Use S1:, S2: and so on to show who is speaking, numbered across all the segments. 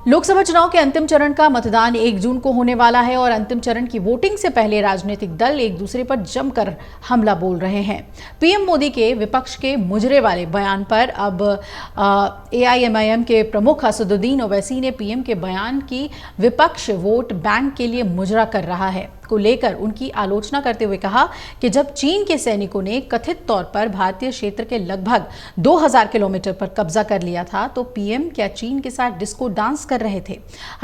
S1: लोकसभा चुनाव के अंतिम चरण का मतदान 1 जून को होने वाला है और अंतिम चरण की वोटिंग से पहले राजनीतिक दल एक दूसरे पर जमकर हमला बोल रहे हैं। पीएम मोदी के विपक्ष के मुजरे वाले बयान पर अब एआईएमआईएम के प्रमुख असदुद्दीन ओवैसी ने पीएम के बयान की विपक्ष वोट बैंक के लिए मुजरा कर रहा है को लेकर उनकी आलोचना करते हुए कहा कि जब चीन के सैनिकों ने कथित तौर पर भारतीय क्षेत्र के लगभग 2000 किलोमीटर पर कब्जा कर लिया था तो पीएम क्या चीन के साथ डिस्को डांस कर रहे थे।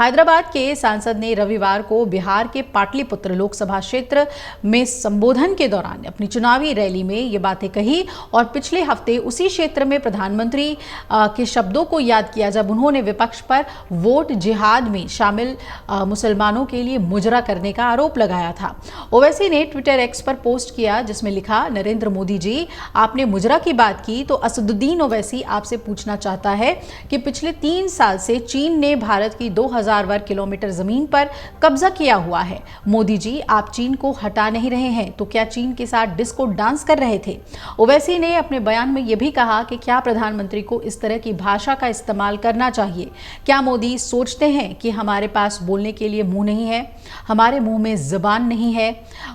S1: हैदराबाद के सांसद ने रविवार को बिहार के पाटलिपुत्र लोकसभा क्षेत्र में संबोधन के दौरान अपनी चुनावी रैली में ये बातें कही और पिछले हफ्ते उसी क्षेत्र में प्रधानमंत्री के शब्दों को याद किया जब उन्होंने विपक्ष पर वोट जिहाद में शामिल मुसलमानों के लिए मुजरा करने का आरोप लगाया था। ओवैसी ने ट्विटर एक्स पर पोस्ट किया जिसमें लिखा, नरेंद्र मोदी जी, आपने मुजरा की बात की तो असदुद्दीन ओवैसी आपसे पूछना चाहता है कि पिछले 3 साल से चीन ने भारत की 2000 वर्ग किलोमीटर जमीन पर कब्जा किया हुआ है। मोदी जी, आप चीन को हटा नहीं रहे हैं तो क्या चीन के साथ डिस्को डांस कर रहे थे। ओवैसी ने अपने बयान में यह भी कहा कि क्या प्रधानमंत्री को इस तरह की भाषा का इस्तेमाल करना चाहिए। क्या मोदी सोचते हैं कि हमारे पास बोलने के लिए मुंह नहीं है, हमारे मुंह में जुबान नहीं है।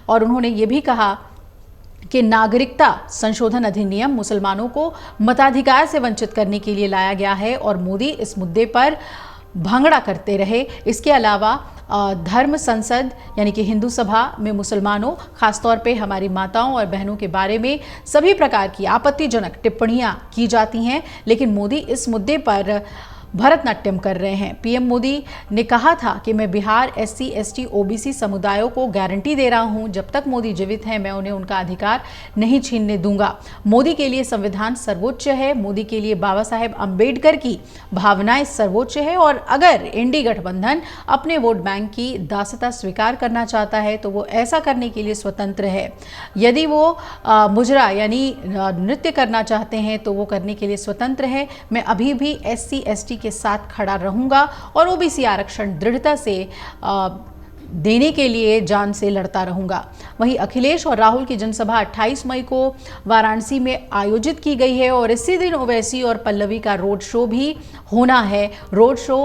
S1: और उन्होंने ये भी कहा कि नागरिकता संशोधन अधिनियम मुसलमानों को मताधिकार से वंचित करने के लिए लाया गया है और मोदी इस मुद्दे पर भंगड़ा करते रहे। इसके अलावा धर्म संसद यानी कि हिंदू सभा में मुसलमानों, खासतौर पे हमारी माताओं और बहनों के बारे में सभी प्रकार की आपत्तिजनक टिप्पणियां की जाती हैं, लेकिन मोदी इस मुद्दे पर भरतनाट्यम कर रहे हैं। पीएम मोदी ने कहा था कि मैं बिहार एससी, एसटी, ओबीसी समुदायों को गारंटी दे रहा हूं, जब तक मोदी जीवित हैं मैं उन्हें उनका अधिकार नहीं छीनने दूंगा। मोदी के लिए संविधान सर्वोच्च है, मोदी के लिए बाबा साहेब अंबेडकर की भावनाएं सर्वोच्च है और अगर इंडी गठबंधन अपने वोट बैंक की दासता स्वीकार करना चाहता है तो वो ऐसा करने के लिए स्वतंत्र है। यदि वो मुजरा यानी नृत्य करना चाहते हैं तो वो करने के लिए स्वतंत्र है। मैं अभी भी एससी, एसटी के साथ खड़ा रहूंगा और ओबीसी आरक्षण दृढ़ता से देने के लिए जान से लड़ता रहूंगा। वहीं अखिलेश और राहुल की जनसभा 28 मई को वाराणसी में आयोजित की गई है और इसी दिन ओवैसी और पल्लवी का रोड शो भी होना है। रोड शो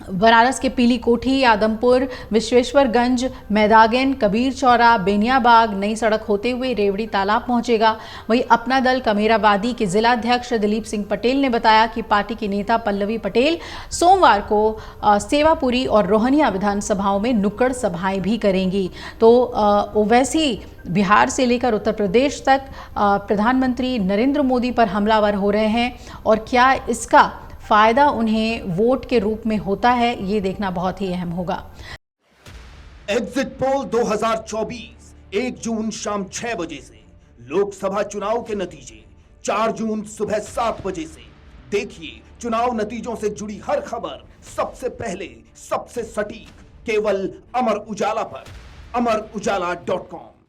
S1: बनारस के पीली कोठी, आदमपुर, विश्वेश्वरगंज, मैदागन, कबीर चौरा, बेनियाबाग, नई सड़क होते हुए रेवड़ी तालाब पहुंचेगा। वहीं अपना दल कमेरावादी के जिलाध्यक्ष दिलीप सिंह पटेल ने बताया कि पार्टी की नेता पल्लवी पटेल सोमवार को सेवापुरी और रोहनिया विधानसभाओं में नुक्कड़ सभाएं भी करेंगी। तो ओवैसी बिहार से लेकर उत्तर प्रदेश तक प्रधानमंत्री नरेंद्र मोदी पर हमलावर हो रहे हैं और क्या इसका फायदा उन्हें वोट के रूप में होता है, ये देखना बहुत ही अहम होगा।
S2: एग्जिट पोल 2024 1 जून शाम 6 बजे से, लोकसभा चुनाव के नतीजे 4 जून सुबह 7 बजे से। देखिए चुनाव नतीजों से जुड़ी हर खबर सबसे पहले, सबसे सटीक, केवल अमर उजाला पर, amarujala.com।